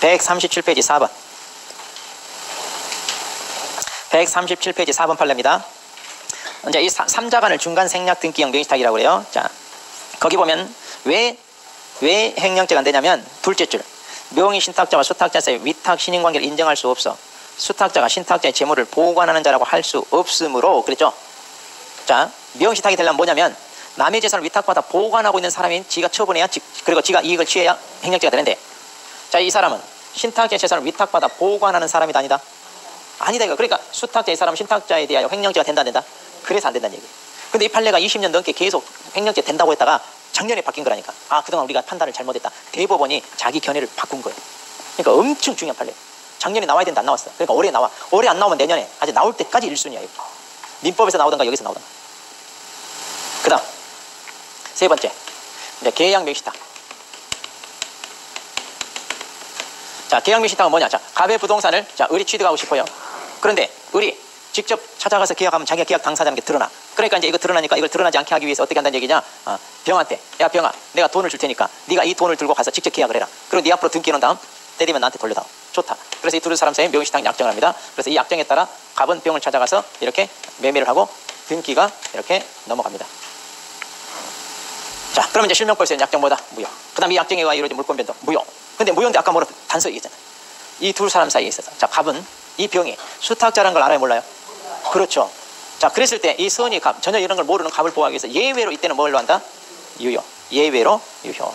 Speaker 1: 137페이지 4번 137페이지 4번 판례입니다. 이제 이 3자간을 중간 생략 등기형 명의신탁이라고 그래요. 자, 거기 보면 왜 횡령죄가 안 되냐면 둘째 줄 명의신탁자와 수탁자 사이 위탁 신인관계를 인정할 수 없어. 수탁자가 신탁자의 재물을 보관하는 자라고 할 수 없으므로 그랬죠. 자, 명의신탁이 되려면 뭐냐면 남의 재산을 위탁받아 보관하고 있는 사람이 지가 처분해야 그리고 지가 이익을 취해야 횡령죄가 되는데 자, 이 사람은 신탁자의 재산을 위탁받아 보관하는 사람이다 아니다? 아니다 이거. 그러니까 수탁자 이 사람은 신탁자에 대하여 횡령죄가 된다 안 된다? 그래서 안 된다는 얘기. 근데 이 판례가 20년 넘게 계속 횡령죄 된다고 했다가 작년에 바뀐 거라니까. 아, 그동안 우리가 판단을 잘못했다. 대법원이 자기 견해를 바꾼 거예요. 그러니까 엄청 중요한 판례. 작년에 나와야 되는데 안 나왔어. 그러니까 올해 나와. 올해 안 나오면 내년에 아직 나올 때까지 1순위야 이거. 민법에서 나오던가 여기서 나오던가. 그 다음 세 번째 이제 계약 명의신탁. 자, 계약 명의신탁은 뭐냐? 자, 갑의 부동산을 자 을이 취득하고 싶어요. 그런데 을이 직접 찾아가서 계약하면 자기가 계약 당사자라는 게 드러나. 그러니까 이제 이거 드러나니까 이걸 드러나지 않게 하기 위해서 어떻게 한다는 얘기냐? 병한테 야 병아 내가 돈을 줄 테니까 네가 이 돈을 들고 가서 직접 계약을 해라. 그리고 네 앞으로 등기 놓은 다음 때리면 나한테 돌려다오. 좋다. 그래서 이 두 사람 사이에 명의신탁 약정을 합니다. 그래서 이 약정에 따라 갑은 병을 찾아가서 이렇게 매매를 하고 등기가 이렇게 넘어갑니다. 자, 그러면 이제 실명법에서 약정 뭐다? 무효. 그 다음 이 약정에 의해 이루어진 물권 변동 무효. 근데 무효인데 아까 뭐라 단서 얘기했잖아. 이 두 사람 사이에 있어서 자, 갑은 이 병이 수탁자라는 걸 알아요 몰라요? 그렇죠. 자, 그랬을 때 이 선이 갑 전혀 이런 걸 모르는 갑을 보호하기 위해서 예외로 이때는 뭘로 한다? 유효. 예외로 유효.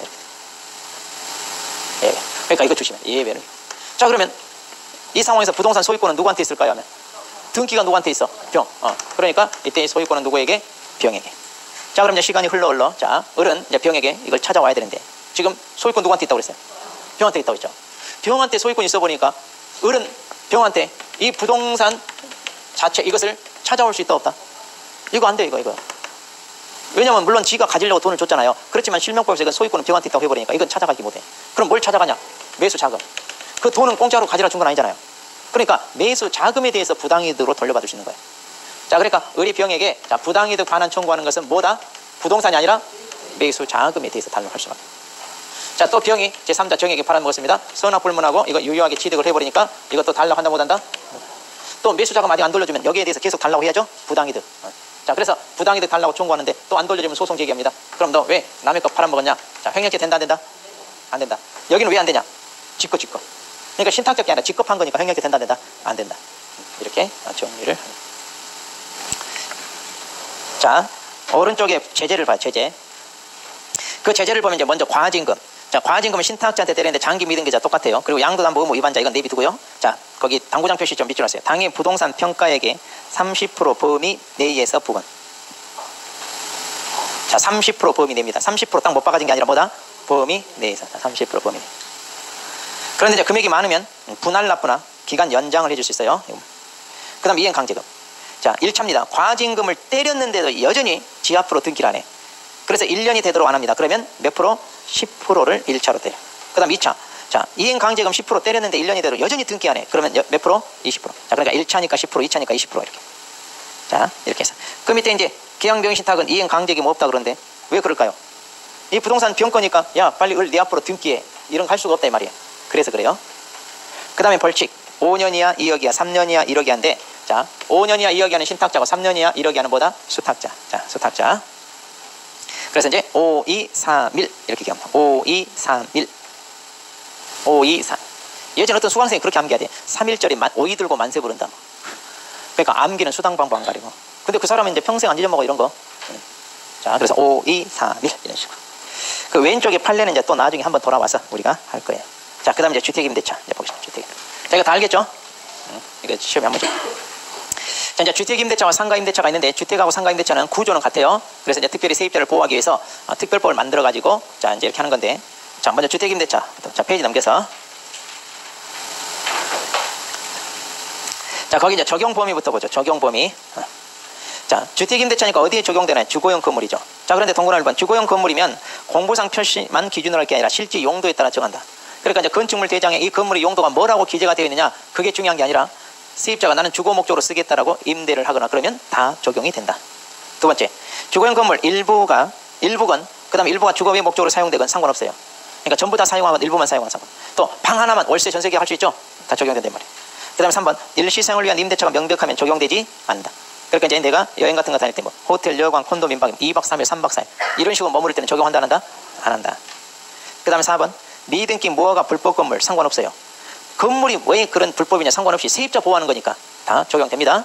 Speaker 1: 예외. 그러니까 이거 조심해. 예외로. 자, 그러면 이 상황에서 부동산 소유권은 누구한테 있을까요? 하면 등기가 누구한테 있어? 병. 그러니까 이때 소유권은 누구에게? 병에게. 자, 그럼 이제 시간이 흘러. 자, 을은 이제 병에게 이걸 찾아와야 되는데 지금 소유권 누구한테 있다고 그랬어요? 병한테 있다고 했죠. 병한테 소유권이 있어 보니까 을은 병한테 이 부동산 자체 이것을 찾아올 수 있다 없다? 이거 안 돼 이거. 왜냐면 물론 지가 가지려고 돈을 줬잖아요. 그렇지만 실명법에서 이건 소유권은 병한테 있다고 해버리니까 이건 찾아가기 못해. 그럼 뭘 찾아가냐? 매수 자금. 그 돈은 공짜로 가지라 준 건 아니잖아요. 그러니까 매수 자금에 대해서 부당이득으로 돌려받을 수 있는 거예요. 자, 그러니까 의리병에게 자, 부당이득 반환 청구하는 것은 뭐다? 부동산이 아니라 매수 자금에 대해서 달라고 할 수밖에. 자, 또 병이 제3자 정에게 팔아먹었습니다. 선악불문하고 이거 유효하게 취득을 해버리니까 이것도 달라고 한다 못한다? 또 매수 자금 아직 안 돌려주면 여기에 대해서 계속 달라고 해야죠. 부당이득. 자, 그래서 부당이득 달라고 청구하는데 또 안 돌려주면 소송 제기합니다. 그럼 너 왜 남의 거 팔아먹었냐? 자, 횡령죄 된다 안 된다? 안 된다. 여기는 왜 안 되냐? 직거. 그러니까 신탁적이 아니라 직급한 거니까 횡령죄 된다 안 된다? 안 된다. 이렇게 정리를. 자, 오른쪽에 제재를 봐요. 제재. 그 제재를 보면 이제 먼저 과징금. 자, 과징금은 신탁자한테 때리는데 장기 미등기자 똑같아요. 그리고 양도담보 의무 위반자 이건 내비두고요. 자, 거기 당구장 표시 좀 밑줄하세요. 당해 부동산 평가액의 30% 범위 내에서 부분. 자, 30% 범위 내입니다. 30% 딱 못 박아진 게 아니라 뭐다? 범위 내에서. 30% 범위 내. 그런데 이제 금액이 많으면 분할 납부나 기간 연장을 해줄 수 있어요. 그 다음 이행 강제금. 자, 1차입니다. 과징금을 때렸는데도 여전히 지 앞으로 등기를 안 해. 그래서 1년이 되도록 안 합니다. 그러면 몇 프로? 10%를 1차로 때려. 그 다음 2차. 자, 이행 강제금 10% 때렸는데 1년이 되도록 여전히 등기 안 해. 그러면 몇 프로? 20%. 자, 그러니까 1차니까 10%, 2차니까 20% 이렇게. 자, 이렇게 해서. 그 밑에 이제 계양병신탁은 이행 강제금이 없다 그러는데 왜 그럴까요? 이 부동산 병거니까 야, 빨리 네 앞으로 등기해. 이런 거 할 수가 없다 이 말이에요. 그래서 그래요. 그 다음에 벌칙. 5년 이하 2억 이하 3년 이하 1억 이하인데 자, 5년 이하 2억 이하는 신탁자고 3년 이하 1억 이하는 뭐다? 수탁자. 자, 수탁자. 그래서 이제 5, 2, 3, 1 이렇게 기억합니다. 5, 2, 3, 1 5, 2, 3 예전에 어떤 수강생이 그렇게 암기해야 돼. 3일절이 5이 들고 만세 부른다. 그러니까 암기는 수당방법 안 가리고. 근데 그 사람은 이제 평생 안 잊어먹어 이런 거. 자, 그래서 5, 2, 3, 1 이런 식으로. 그 왼쪽에 판례는 이제 또 나중에 한번 돌아와서 우리가 할 거예요. 자, 그 다음 이제 주택임대차. 이제 보겠습니다. 주택임대차. 자, 이거 다 알겠죠? 이거 시험에 한번 좀. 자, 이제 주택임대차와 상가임대차가 있는데 주택하고 상가임대차는 구조는 같아요. 그래서 이제 특별히 세입자를 보호하기 위해서 특별법을 만들어가지고 자, 이제 이렇게 하는 건데 자, 먼저 주택임대차. 자, 페이지 넘겨서. 자, 거기 이제 적용 범위부터 보죠. 적용 범위. 자, 주택임대차니까 어디에 적용되나요? 주거용 건물이죠. 자, 그런데 동그라미 1번. 주거용 건물이면 공부상 표시만 기준으로 할 게 아니라 실제 용도에 따라 정한다. 그러니까 이제 건축물 대장에 이 건물의 용도가 뭐라고 기재가 되어 있느냐 그게 중요한 게 아니라 세입자가 나는 주거 목적으로 쓰겠다라고 임대를 하거나 그러면 다 적용이 된다. 두 번째, 주거용 건물 일부건 그 다음에 일부가 주거의 목적으로 사용되건 상관없어요. 그러니까 전부 다 사용하건 일부만 사용하건 상관. 또 방 하나만 월세 전세계약 할 수 있죠. 다 적용된단 말이에요. 그 다음에 3번 일시사용을 위한 임대차가 명백하면 적용되지 않는다. 그러니까 이제 내가 여행 같은 거 다닐 때 뭐 호텔, 여관, 콘도, 민박 2박 3일, 3박 4일 이런 식으로 머무를 때는 적용한다 안 한다? 안 한다. 그 다음에 4번 미등기 무허가 불법 건물 상관없어요. 건물이 왜 그런 불법이냐 상관없이 세입자 보호하는 거니까 다 적용됩니다.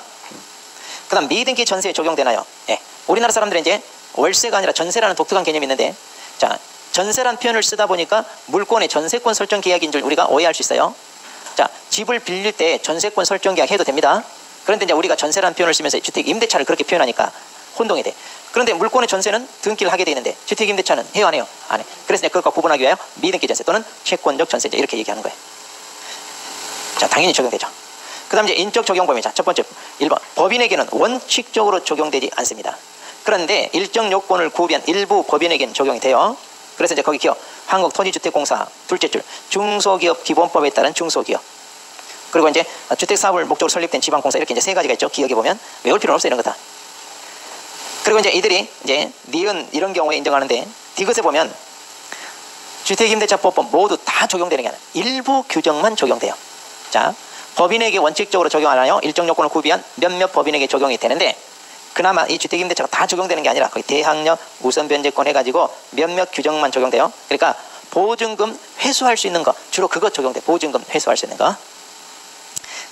Speaker 1: 그 다음 미등기 전세에 적용되나요? 예. 우리나라 사람들은 이제 월세가 아니라 전세라는 독특한 개념이 있는데 자, 전세란 표현을 쓰다 보니까 물권의 전세권 설정 계약인 줄 우리가 오해할 수 있어요. 자, 집을 빌릴 때 전세권 설정 계약 해도 됩니다. 그런데 이제 우리가 전세란 표현을 쓰면서 주택 임대차를 그렇게 표현하니까 혼동이 돼. 그런데 물권의 전세는 등기를 하게 돼 있는데 주택 임대차는 해요 안 해요? 안 해. 그래서 이제 그것과 구분하기 위하여 미등기 전세 또는 채권적 전세 이렇게 얘기하는 거예요. 자, 당연히 적용되죠. 그 다음 이제 인적 적용 범위. 자, 첫 번째 1번 법인에게는 원칙적으로 적용되지 않습니다. 그런데 일정 요건을 구비한 일부 법인에게는 적용이 돼요. 그래서 이제 거기 기업 한국토지주택공사 둘째 줄 중소기업 기본법에 따른 중소기업 그리고 이제 주택사업을 목적으로 설립된 지방공사 이렇게 이제 세 가지가 있죠. 기억해 보면 외울 필요는 없어요 이런 거 다. 그리고 이제 이들이 이제 니은 이런 경우에 인정하는데 디귿에 보면 주택임대차법법 모두 다 적용되는 게 아니라 일부 규정만 적용돼요. 자, 법인에게 원칙적으로 적용 안 하여 일정 요건을 구비한 몇몇 법인에게 적용이 되는데 그나마 이 주택임대차가 다 적용되는 게 아니라 거의 대항력 우선 변제권 해가지고 몇몇 규정만 적용돼요. 그러니까 보증금 회수할 수 있는 거 주로 그거 적용돼. 보증금 회수할 수 있는 거.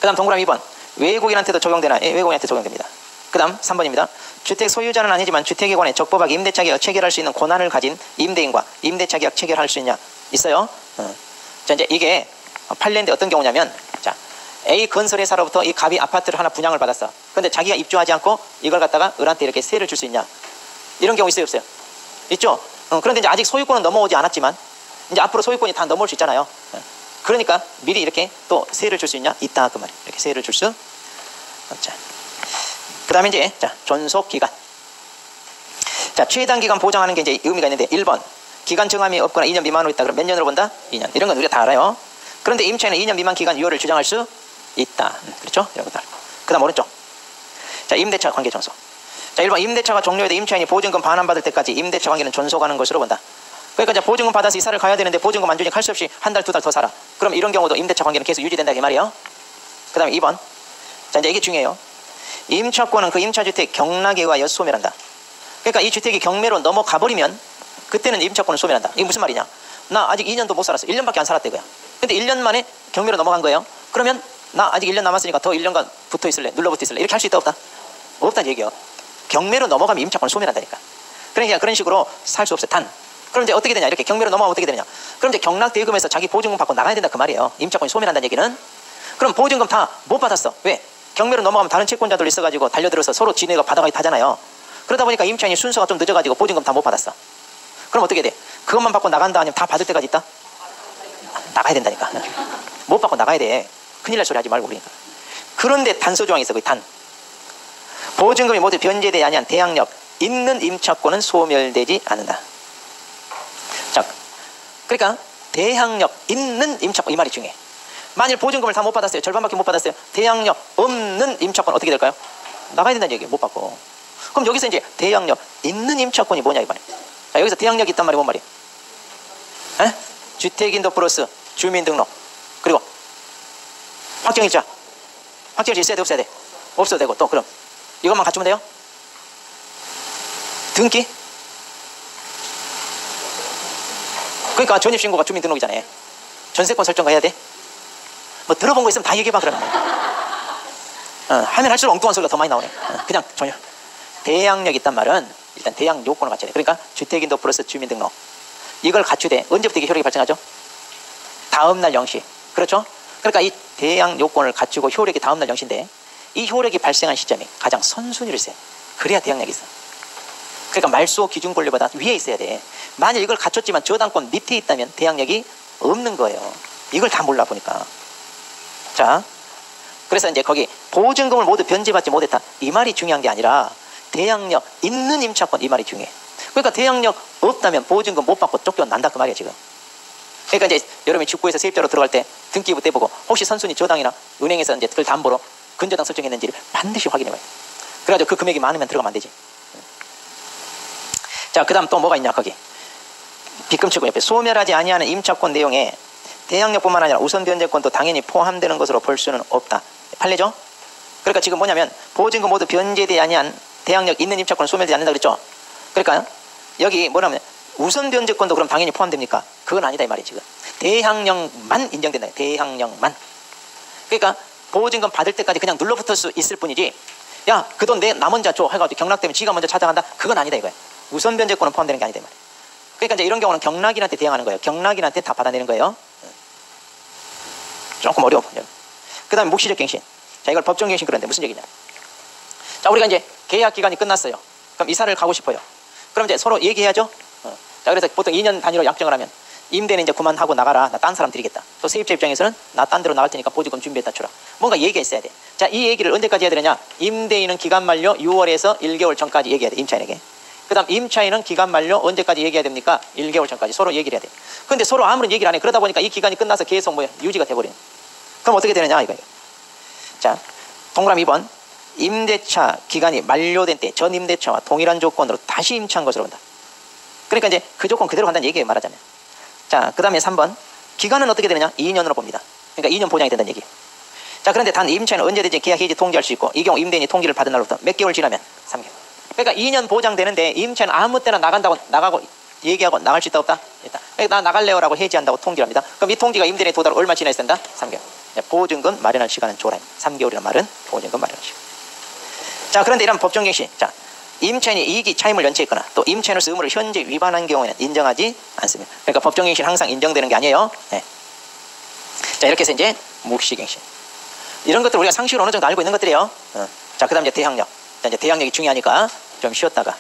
Speaker 1: 그 다음 동그라미 2번 외국인한테도 적용되나? 예, 외국인한테 적용됩니다. 그 다음 3번입니다. 주택 소유자는 아니지만 주택에 관해 적법하게 임대차 계약 체결할 수 있는 권한을 가진 임대인과 임대차 계약 체결할 수 있냐? 있어요. 자, 이제 이게 판례인데 어떤 경우냐면 자, A 건설회사로부터 이 갑이 아파트를 하나 분양을 받았어. 그런데 자기가 입주하지 않고 이걸 갖다가 을한테 이렇게 세를 줄 수 있냐? 이런 경우 있어요 없어요? 있죠. 그런데 이제 아직 소유권은 넘어오지 않았지만 이제 앞으로 소유권이 다 넘어올 수 있잖아요. 그러니까 미리 이렇게 또 세를 줄 수 있냐? 있다 그 말이에요. 이렇게 세를 줄 수. 자, 그 다음에 이제 자, 존속 기간. 자, 최단 기간 보장하는 게 이제 의미가 있는데 1번 기간 정함이 없거나 2년 미만으로 있다. 그럼 몇 년으로 본다? 2년. 이런 건 우리가 다 알아요. 그런데 임차인은 2년 미만 기간 유효를 주장할 수 있다. 그렇죠? 이런 것들. 그 다음 오른쪽. 자, 임대차 관계 존속. 자, 1번 임대차가 종료돼 임차인이 보증금 반환받을 때까지 임대차 관계는 존속하는 것으로 본다. 그러니까 이제 보증금 받아서 이사를 가야 되는데 보증금 안 주니까 할 수 없이 한 달, 두 달 더 살아. 그럼 이런 경우도 임대차 관계는 계속 유지된다 이 말이에요. 그 다음에 2번. 자, 이제 이게 중요해요. 임차권은 그 임차주택 경락에 의하여 소멸한다. 그러니까 이 주택이 경매로 넘어가 버리면 그때는 임차권을 소멸한다. 이게 무슨 말이냐? 나 아직 2년도 못 살았어. 1년밖에 안 살았대 거야. 근데 1년 만에 경매로 넘어간 거예요. 그러면 나 아직 1년 남았으니까 더 1년간 붙어 있을래? 눌러붙어 있을래? 이렇게 할 수 있다 없다? 없다는 얘기예요. 경매로 넘어가면 임차권을 소멸한다니까. 그러니까 그런 식으로 살 수 없어요. 단. 그럼 이제 어떻게 되냐? 이렇게 경매로 넘어가면 어떻게 되냐? 그럼 이제 경락대금에서 자기 보증금 받고 나가야 된다 그 말이에요. 임차권이 소멸한다는 얘기는. 그럼 보증금 다 못 받았어. 왜? 경매로 넘어가면 다른 채권자들 있어가지고 달려들어서 서로 지네가 받아가기 하잖아요. 그러다 보니까 임차인이 순서가 좀 늦어가지고 보증금 다 못 받았어. 그럼 어떻게 돼? 그것만 받고 나간다 아니면 다 받을 때까지 있다? 나가야 된다니까. 못 받고 나가야 돼. 큰일 날 소리 하지 말고 그러니까. 그런데 단서 조항이 있어. 그 단. 보증금이 모두 변제되지 아니한 대항력 있는 임차권은 소멸되지 않는다. 자, 그러니까 대항력 있는 임차권 이 말이 중요해. 만일 보증금을 다 못 받았어요. 절반밖에 못 받았어요. 대항력 없는 임차권 어떻게 될까요? 나가야 된다는 얘기예요. 못 받고. 그럼 여기서 이제 대항력 있는 임차권이 뭐냐 이 말이에요. 자, 여기서 대항력이 있단 말이 뭔 말이에요? 에? 주택인도 플러스 주민등록 그리고 확정일자. 확정일자 있어야 돼 없어야 돼? 없어도 되고 또 그럼 이것만 갖추면 돼요? 등기? 그러니까 전입신고가 주민등록이잖아요. 전세권 설정가 해야 돼? 뭐 들어본 거 있으면 다 얘기해봐 그러면. 하면 할수록 엉뚱한 소리가 더 많이 나오네. 그냥 전혀. 대항력 있단 말은 일단 대항 요건을 갖춰야 돼. 그러니까 주택인도 플러스 주민등록 이걸 갖추되 언제부터 이게 효력이 발생하죠? 다음날 0시. 그렇죠? 그러니까 이 대항 요건을 갖추고 효력이 다음날 0시인데 이 효력이 발생한 시점이 가장 선순위로 있어요. 그래야 대항력이 있어. 그러니까 말소 기준 권리보다 위에 있어야 돼. 만일 이걸 갖췄지만 저당권 밑에 있다면 대항력이 없는 거예요. 이걸 다 몰라 보니까. 자, 그래서 이제 거기 보증금을 모두 변제받지 못했다 이 말이 중요한 게 아니라 대항력 있는 임차권 이 말이 중요해. 그러니까 대항력 없다면 보증금 못 받고 쫓겨난다 그 말이야 지금. 그러니까 이제 여러분이 직구에서 세입자로 들어갈 때 등기부터 해보고 혹시 선순위 저당이나 은행에서 이제 그걸 담보로 근저당 설정했는지를 반드시 확인해봐요. 그래가지고 그 금액이 많으면 들어가면 안 되지. 자, 그 다음 또 뭐가 있냐 거기 빗금치고 옆에 소멸하지 아니하는 임차권 내용에 대항력뿐만 아니라 우선 변제권도 당연히 포함되는 것으로 볼 수는 없다. 판례죠? 그러니까 지금 뭐냐면 보증금 모두 변제되지 아니한 대항력 있는 임차권은 소멸되지 않는다 그랬죠? 그러니까 여기 뭐냐면 우선 변제권도 그럼 당연히 포함됩니까? 그건 아니다 이 말이에요 지금. 대항력만 인정된다. 대항력만. 그러니까 보증금 받을 때까지 그냥 눌러붙을 수 있을 뿐이지 야 그 돈 내 나 먼저 줘 해가지고 경락되면 지가 먼저 찾아간다 그건 아니다 이거야. 우선 변제권은 포함되는 게 아니다 이 말이에요. 그러니까 이제 이런 경우는 경락인한테 대항하는 거예요. 경락인한테 다 받아내는 거예요. 조금 어려워. 그 다음에 묵시적 갱신. 자, 이걸 법정 갱신 그런데 무슨 얘기냐. 자, 우리가 이제 계약 기간이 끝났어요. 그럼 이사를 가고 싶어요. 그럼 이제 서로 얘기해야죠. 자, 그래서 보통 2년 단위로 약정을 하면 임대는 이제 그만하고 나가라. 나 딴 사람 드리겠다. 또 세입자 입장에서는 나 딴 데로 나갈 테니까 보증금 준비했다 주라. 뭔가 얘기가 있어야 돼. 자, 이 얘기를 언제까지 해야 되느냐. 임대인은 기간 만료 6월에서 1개월 전까지 얘기해야 돼. 임차인에게. 그 다음 임차인은 기간 만료 언제까지 얘기해야 됩니까? 1개월 전까지 서로 얘기를 해야 돼. 근데 서로 아무런 얘기를 안 해. 그러다 보니까 이 기간이 끝나서 계속 뭐 유지가 돼버리는. 그럼 어떻게 되느냐 이거예요. 자, 동그라미 2번. 임대차 기간이 만료된 때 전 임대차와 동일한 조건으로 다시 임차한 것으로 본다. 그러니까 이제 그 조건 그대로 간다는 얘기예요 말하자면. 자, 그 다음에 3번. 기간은 어떻게 되느냐? 2년으로 봅니다. 그러니까 2년 보장이 된다는 얘기예요. 자, 그런데 단 임차인은 언제든지 계약 해지 통지할 수 있고 이 경우 임대인이 통지를 받은 날로부터 몇 개월 지나면 3개월. 그러니까 2년 보장되는데 임차인은 아무 때나 나가고 얘기하고 나갈 수 있다 없다? 있다. 그러니까 나 나갈래요라고 해지한다고 통지를 합니다. 그럼 이 통지가 임대인에 도달 얼마 지나 있어야 된다? 3개월. 보증금 마련할 시간은 조라입니다. 3개월이라는 말은 보증금 마련할 시간. 자, 그런데 이런 법정 갱신. 자, 임차인이 이익이 차임을 연체했거나 또 임차인으로서 의무를 현재 위반한 경우에는 인정하지 않습니다. 그러니까 법정 갱신 항상 인정되는 게 아니에요. 네. 자, 이렇게 해서 이제 묵시 갱신. 이런 것들 우리가 상식으로 어느 정도 알고 있는 것들이에요. 자, 그 다음 이제 대항력. 자, 이제 대항력이 중요하니까 좀 쉬었다가.